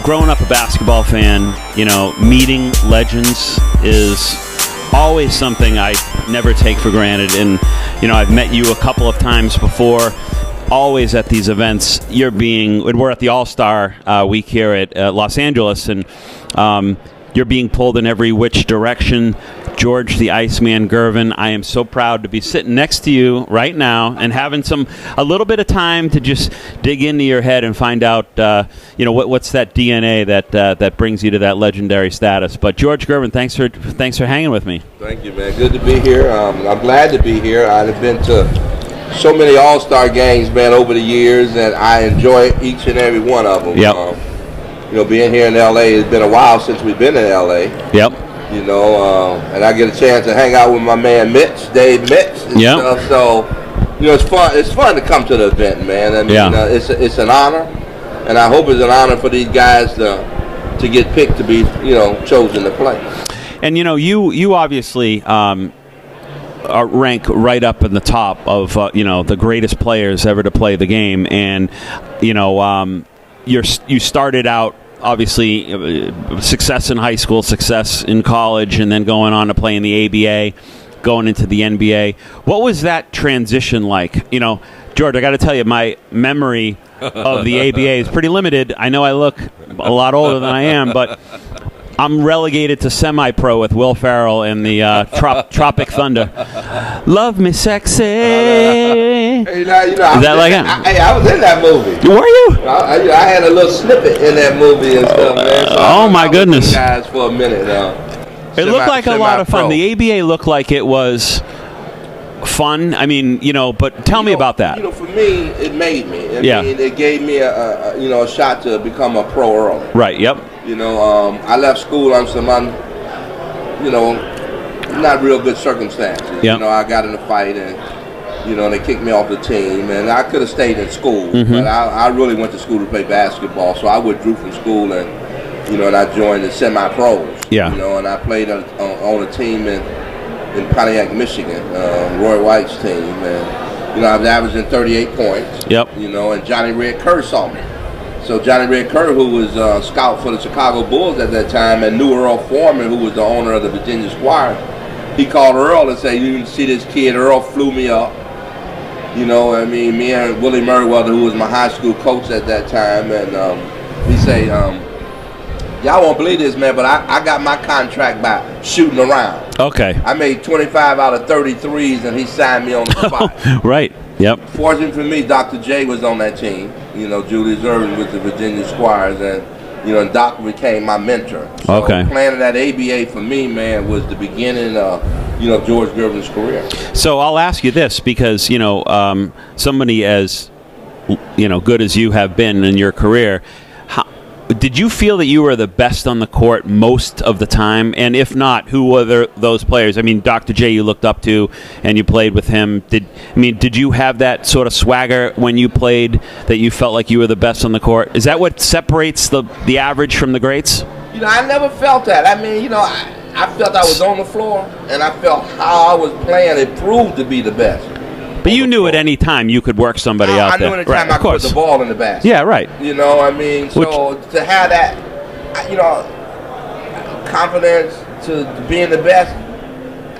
growing up a basketball fan, meeting legends is always something I never take for granted. And, I've met you a couple of times before, always at these events. We're at the All Star week here at Los Angeles, and you're being pulled in every which direction. George, the Iceman, Gervin, I am so proud to be sitting next to you right now and having a little bit of time to just dig into your head and find out, what's that DNA that brings you to that legendary status. But George, Gervin, thanks for hanging with me. Thank you, man. Good to be here. I'm glad to be here. I've been to so many All-Star games, man, over the years, and I enjoy each and every one of them. Yep. Being here in L.A., it's been a while since we've been in L.A. Yep. And I get a chance to hang out with my man Mintz, Dave Mintz, and stuff. So, it's fun. It's fun to come to the event, man. I mean, it's an honor, and I hope it's an honor for these guys to get picked to be, chosen to play. And you obviously rank right up in the top of the greatest players ever to play the game, and you started out. Obviously, success in high school, success in college, and then going on to play in the ABA, going into the NBA. What was that transition like? George, I got to tell you, my memory of the ABA is pretty limited. I know I look a lot older than I am, but I'm relegated to semi-pro with Will Ferrell and the Tropic Thunder. Love me sexy. Hey, Is that like it? I was in that movie. Were you? I had a little snippet in that movie and stuff, man. So my goodness. With guys for a minute. It looked like a lot of fun. The ABA looked like it was fun. I mean, but tell me about that. For me, it made me. I mean, it gave me a shot to become a pro early. Right. Yep. I left school on some not real good circumstances. Yep. I got in a fight and they kicked me off the team, and I could have stayed in school, but I really went to school to play basketball, so I withdrew from school and and I joined the semi-pros. Yeah. And I played on a team in Pontiac, Michigan, Roy White's team, and I was averaging 38 points. Yep. And Johnny Red Kerr saw me. So Johnny Red Kerr, who was a scout for the Chicago Bulls at that time, and knew Earl Foreman, who was the owner of the Virginia Squires, he called Earl and said, "You see this kid?" Earl flew me up. Me and Willie Merriweather, who was my high school coach at that time, and he say, "Y'all won't believe this, man, but I got my contract by shooting around." Okay. I made 25 out of 33s, and he signed me on the spot. Right. Yep. Fortunately for me, Dr. J was on that team. Julius Gervin with the Virginia Squires, and Doc became my mentor. So playing that ABA for me, man, was the beginning of George Gervin's career. So I'll ask you this, because somebody as good as you have been in your career, did you feel that you were the best on the court most of the time? And if not, who were those players? I mean, Dr. J you looked up to and you played with him. Did you have that sort of swagger when you played, that you felt like you were the best on the court? Is that what separates the average from the greats? I never felt that. I mean, I felt I was on the floor, and I felt how I was playing. It proved to be the best. But you knew at any time you could work somebody out there. I knew any time I could put the ball in the basket. Yeah, right. So to have that, confidence to being the best,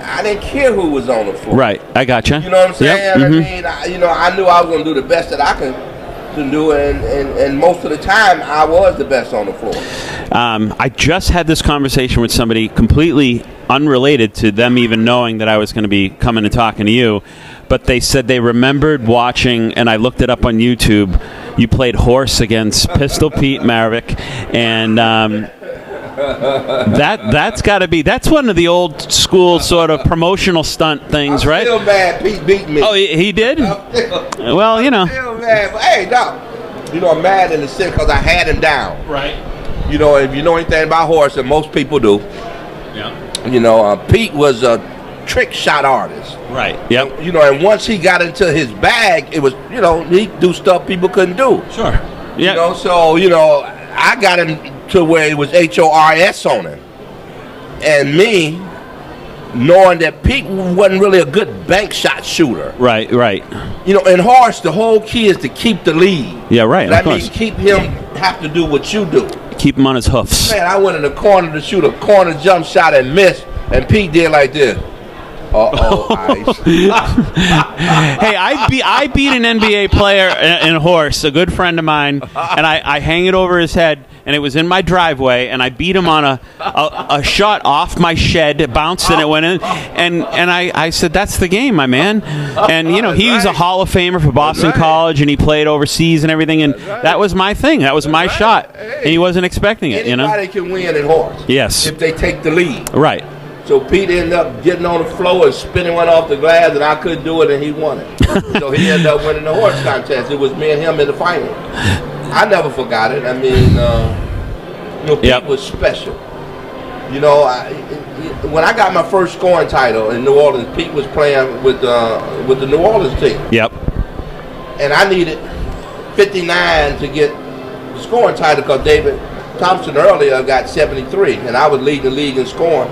I didn't care who was on the floor. Right, I gotcha. You know what I'm saying? Yep. Mm-hmm. I knew I was going to do the best that I could do, and most of the time I was the best on the floor. I just had this conversation with somebody completely unrelated to them even knowing that I was going to be coming and talking to you, but they said they remembered watching, and I looked it up on YouTube, you played horse against Pistol Pete Maravich, and that's got to be, that's one of the old school sort of promotional stunt things, right? I'm still mad Pete beat me. Oh, he did? Well, I'm still mad, but hey, Doc, I'm mad in the sense because I had him down. Right. If you know anything about horse, and most people do, yeah. Pete was a trick shot artist. Right. Yep. And once he got into his bag, it was, he do stuff people couldn't do. Sure. Yeah. So, I got him to where it was HORS on him. And me, knowing that Pete wasn't really a good bank shot shooter. Right, right. In horse, the whole key is to keep the lead. Yeah, right. That means keep him have to do what you do. Keep him on his hoofs. Man, I went in the corner to shoot a corner jump shot and missed, and Pete did like this. Ice. Hey, I beat an NBA player in a horse, a good friend of mine, and I hang it over his head, and it was in my driveway, and I beat him on a shot off my shed. It bounced and it went in, and I said, that's the game, my man. And you know, he was a Hall of Famer for Boston College, and he played overseas and everything, and that was my thing. That was my shot, and he wasn't expecting it. Anybody can win at horse. Yes, if they take the lead. Right. So Pete ended up getting on the floor and spinning one off the glass, and I couldn't do it, and he won it. So he ended up winning the horse contest. It was me and him in the final. I never forgot it. I mean, Pete was special. You know, when I got my first scoring title in New Orleans, Pete was playing with the New Orleans team. Yep. And I needed 59 to get the scoring title because David Thompson earlier got 73, and I was leading the league in scoring.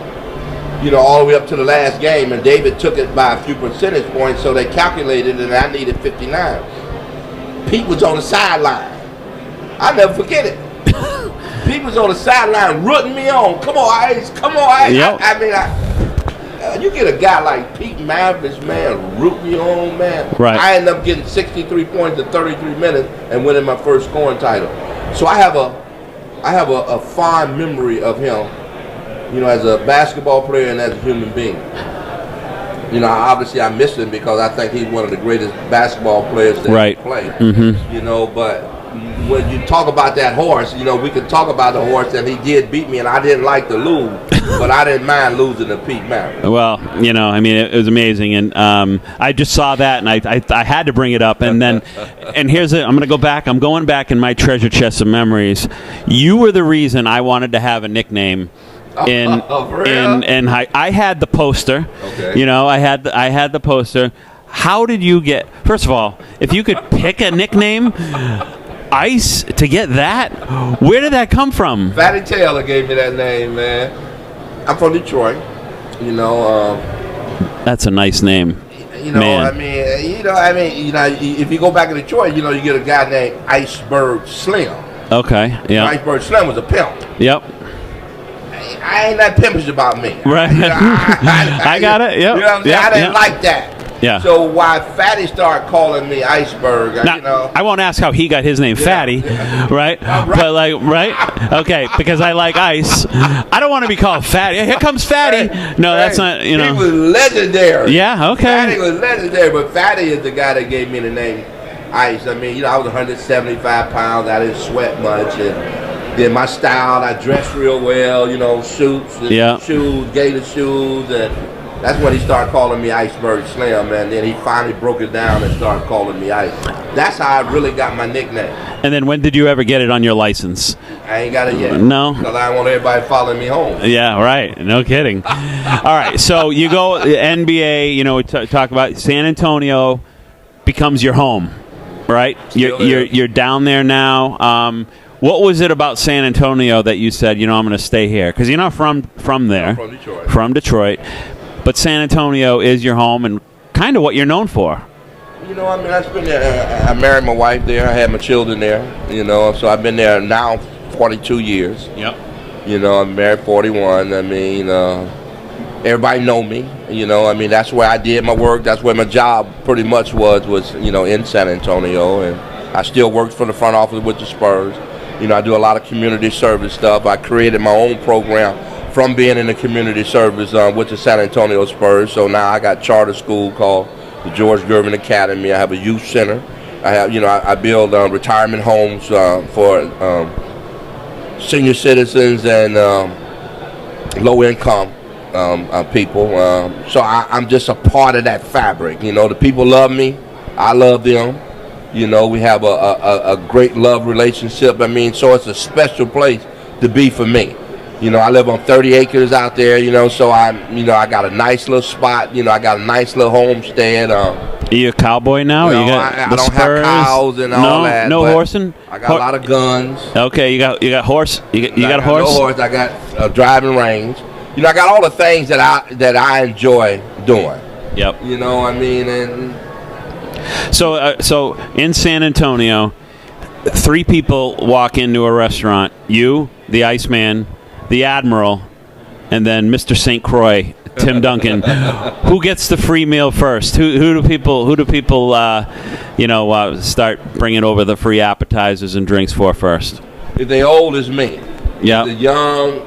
You know, all the way up to the last game, and David took it by a few percentage points, so they calculated, and I needed 59. Pete was on the sideline. I'll never forget it. Pete was on the sideline rooting me on. Come on, Ice. Come on, Ice. Yep. I mean, you get a guy like Pete Maravich, man, root me on, man. Right. I ended up getting 63 points in 33 minutes and winning my first scoring title. So I have a fond memory of him. You know, as a basketball player and as a human being. You know, obviously I miss him because I think he's one of the greatest basketball players that ever played. Mm-hmm. You know, but when you talk about that horse, you know, we could talk about the horse, and he did beat me, and I didn't like to lose, but I didn't mind losing to Pete Maravich. Well, you know, I mean, it was amazing, and I just saw that, and I had to bring it up, and then, and here's it. I'm going to go back. I'm going back in my treasure chest of memories. You were the reason I wanted to have a nickname. And I had the poster. Okay. You know, I had the poster. How did you get? First of all, if you could pick a nickname, Ice, to get that, where did that come from? Fatty Taylor gave me that name, man. I'm from Detroit. You know. That's a nice name. You know, man. If you go back to Detroit, you know, you get a guy named Iceberg Slim. Okay. Yeah. Iceberg Slim was a pimp. Yep. I ain't that pimpish about me. Right. You know, I got it. Yep. You know what I'm saying? I didn't like that. Yeah. So why Fatty started calling me Iceberg, now, you know. I won't ask how he got his name, Fatty, right? But right? Okay, because I like ice. I don't want to be called Fatty. Here comes Fatty. No, that's not, you know. He was legendary. Yeah, okay. Fatty was legendary, but Fatty is the guy that gave me the name Ice. I mean, you know, I was 175 pounds. I didn't sweat much, and then my style, I dressed real well, you know, suits, and shoes, gator shoes, and that's when he started calling me Iceberg Slim, and then he finally broke it down and started calling me Ice. That's how I really got my nickname. And then when did you ever get it on your license? I ain't got it yet. No? Because I don't want everybody following me home. Yeah, right. No kidding. All right, so you go NBA, you know, talk about San Antonio becomes your home, right? You're down there now. What was it about San Antonio that you said, you know, I'm going to stay here? Because you're not from there. I'm from Detroit. From Detroit. But San Antonio is your home and kind of what you're known for. You know, I mean, I spent there. I married my wife there. I had my children there, you know. So I've been there now 42 years. Yep. You know, I'm married 41. I mean, everybody know me. You know, I mean, that's where I did my work. That's where my job pretty much was, you know, in San Antonio. And I still work for the front office with the Spurs. You know, I do a lot of community service stuff. I created my own program from being in the community service with the San Antonio Spurs. So now I got a charter school called the George Gervin Academy. I have a youth center. I have, you know, I build retirement homes for senior citizens and low-income people. So I'm just a part of that fabric. You know, the people love me. I love them. You know, we have a great love relationship. I mean, so it's a special place to be for me. You know, I live on 30 acres out there, you know, so I got a nice little spot. You know, I got a nice little homestead. Are you a cowboy now? No, I don't have cows and all that. No horsing? I got a lot of guns. Okay, you got horse. You got a horse? No horse. I got a driving range. You know, I got all the things that I enjoy doing. Yep. You know, I mean, and so in San Antonio, 3 people walk into a restaurant: you, the Iceman, the Admiral, and then Mr. St. Croix, Tim Duncan. Who gets the free meal first? Who do people start bringing over the free appetizers and drinks for first? If they old, it's me. Yeah. If they're young,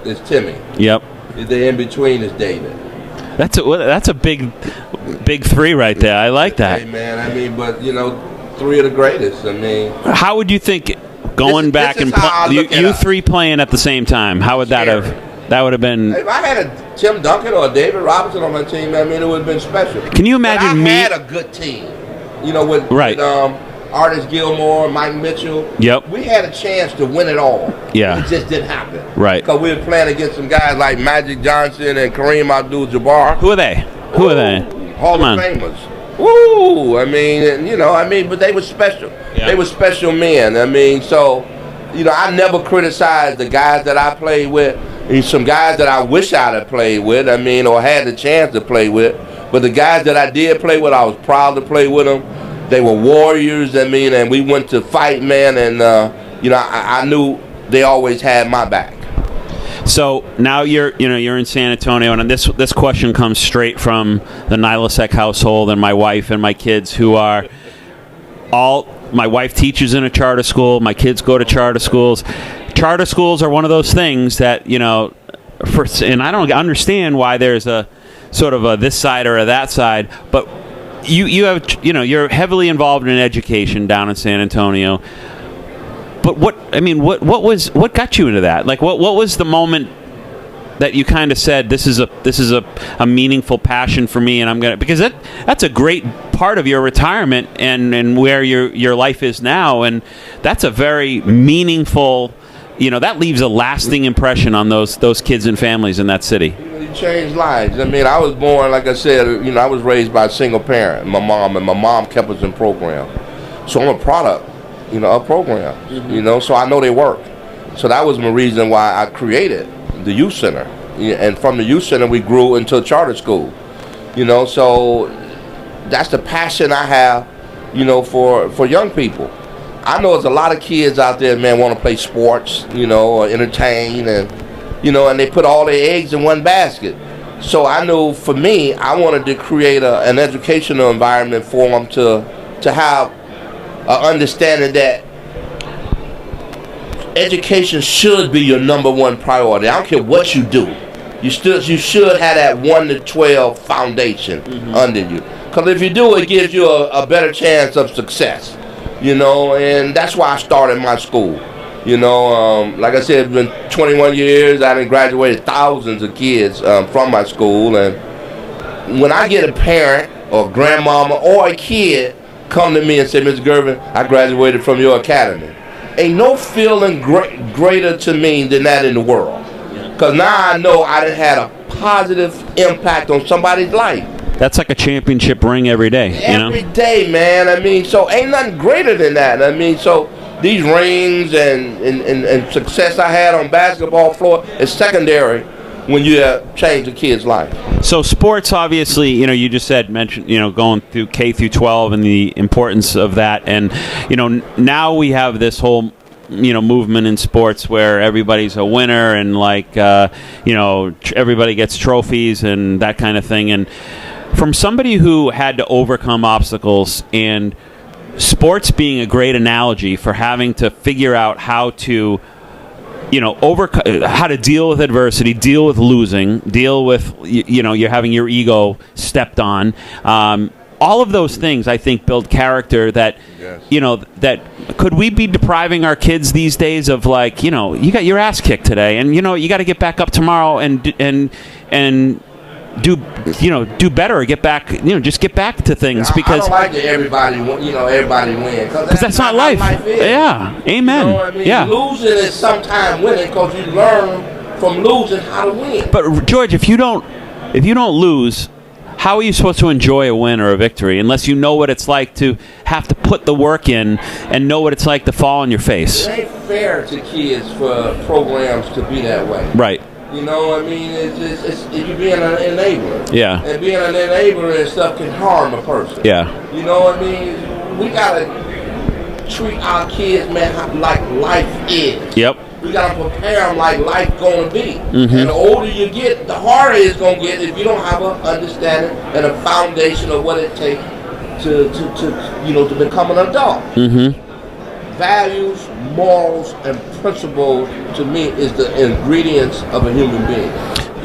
it's Timmy. Yep. If they're in between, it's David. That's a big 3 right there. I like that. Hey man, I mean, but 3 of the greatest. I mean, how would you think going back and you 3 playing at the same time? How would that have? That would have been. If I had a Tim Duncan or a David Robinson on my team, I mean, it would have been special. Can you imagine I had a good team, with Artis Gilmore, Mike Mitchell. Yep. We had a chance to win it all. Yeah. It just didn't happen. Right. Because we were playing against some guys like Magic Johnson and Kareem Abdul-Jabbar. Who are they? Hall of Famers. Woo! I mean, but they were special. Yeah. They were special men. I mean, so, I never criticized the guys that I played with. And some guys that I wish I'd have played with, I mean, or had the chance to play with. But the guys that I did play with, I was proud to play with them. They were warriors, I mean, and we went to fight, man, and, I knew they always had my back. So now you're in San Antonio, and this question comes straight from the Nilosek household and my wife and my kids, who are my wife teaches in a charter school. My kids go to charter schools. Charter schools are one of those things that, and I don't understand why there's a sort of a this side or a that side, but you have, you're heavily involved in education down in San Antonio. But what got you into that? Like, what was the moment that you kind of said, this is a meaningful passion for me, and I'm gonna, because that's a great part of your retirement and where your life is now, and that's a very meaningful, that leaves a lasting impression on those kids and families in that city. You changed lives. I mean, I was born, like I said, I was raised by a single parent, my mom, and my mom kept us in program. So I'm a product, of programs, so I know they work. So that was my reason why I created the youth center. And from the youth center, we grew into a charter school, so that's the passion I have, for young people. I know there's a lot of kids out there, man, want to play sports, or entertain, and, and they put all their eggs in one basket. So I know for me, I wanted to create an educational environment for them to have an understanding that education should be your number one priority. I don't care what you do. You should have that 1 to 12 foundation under you. Because if you do, it gives you a better chance of success. And that's why I started my school. Like I said, it's been 21 years. I done graduated thousands of kids from my school. And when I get a parent or grandmama or a kid come to me and say, Mr. Gervin, I graduated from your academy, ain't no feeling greater to me than that in the world. Because now I know I done had a positive impact on somebody's life. That's like a championship ring every day. Every day, man. I mean, so ain't nothing greater than that. I mean, so these rings and success I had on basketball floor is secondary when you change a kid's life. So sports, obviously, you just mentioned, going through K through 12 and the importance of that. And, now we have this whole, movement in sports where everybody's a winner and everybody gets trophies and that kind of thing. And from somebody who had to overcome obstacles, and sports being a great analogy for having to figure out how to, how to deal with adversity, deal with losing, deal with, you're having your ego stepped on. All of those things, I think, build character that, yes. That could we be depriving our kids these days of, you got your ass kicked today, and, you got to get back up tomorrow and do better or get back, just get back to things. Because I don't like that everybody win. Because that's not life. Yeah. Amen. I mean? Yeah. Losing is sometimes winning because you learn from losing how to win. But George, if you don't lose, how are you supposed to enjoy a win or a victory unless you know what it's like to have to put the work in and know what it's like to fall on your face? It ain't fair to kids for programs to be that way. Right. It's you being an enabler. Yeah. And being an enabler and stuff can harm a person. Yeah. We gotta treat our kids, man, like life is. Yep. We got to prepare them like life going to be. And the older you get, the harder it's going to get if you don't have an understanding and a foundation of what it takes to become an adult. Values, morals, and principles, to me, is the ingredients of a human being.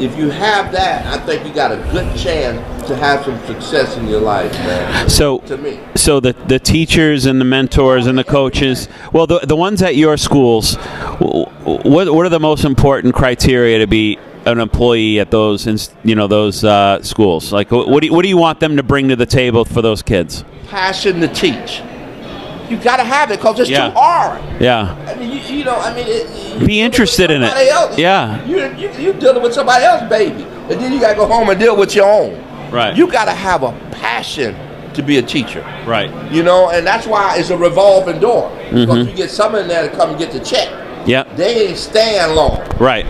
If you have that, I think you got a good chance to have some success in your life, man. So, to me. So the teachers and the mentors and the coaches, well, the ones at your schools, what are the most important criteria to be an employee at those schools? Like, what do you want them to bring to the table for those kids? Passion to teach. You got to have it because it's too hard. Yeah. I mean, be interested in it. Else. Yeah. You're dealing with somebody else's baby, and then you got to go home and deal with your own. Right. You got to have a passion to be a teacher. Right. And that's why it's a revolving door. Because you get someone in there to come and get the check. Yeah. They ain't staying long. Right.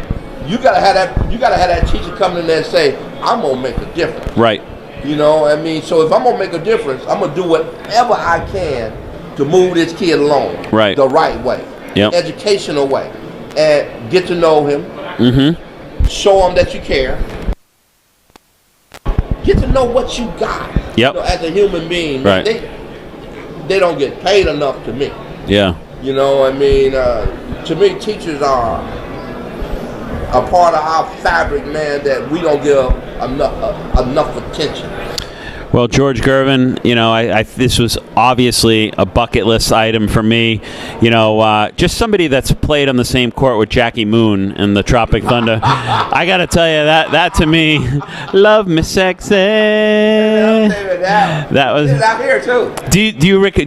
You gotta have that. You gotta have that teacher come in there and say, "I'm gonna make a difference." Right. So if I'm gonna make a difference, I'm gonna do whatever I can to move this kid along the right way, educational way, and get to know him. Show him that you care. Get to know what you got. As a human being, right. They don't get paid enough to me. Yeah. To me, teachers are a part of our fabric, man, that we don't give enough attention. Well, George Gervin, this was obviously a bucket list item for me. Just somebody that's played on the same court with Jackie Moon in the Tropic Thunder. I got to tell you, that to me, love me sexy. That was out here too. Do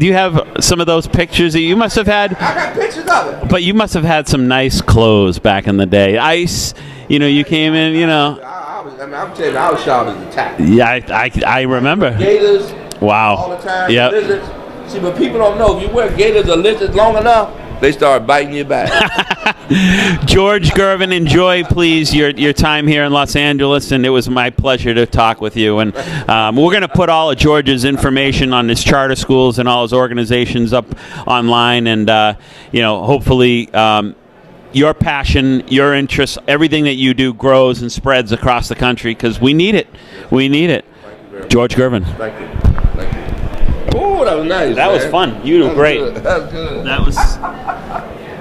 you have some of those pictures that you must have had? I got pictures of it. But you must have had some nice clothes back in the day. Ice, you came in, I'm telling you, I was sharp as a tack. Yeah, I remember. Gators. Wow. All the time. Yep. Lizards. See, but people don't know, if you wear gators or lizards long enough, they start biting you back. George Gervin, enjoy, please, your time here in Los Angeles, and it was my pleasure to talk with you. And we're going to put all of George's information on his charter schools and all his organizations up online, and hopefully your passion, your interest, everything that you do grows and spreads across the country, because we need it. We need it. George Gervin. Thank you. Oh, that was nice. That was fun. You were great. That was good. That was.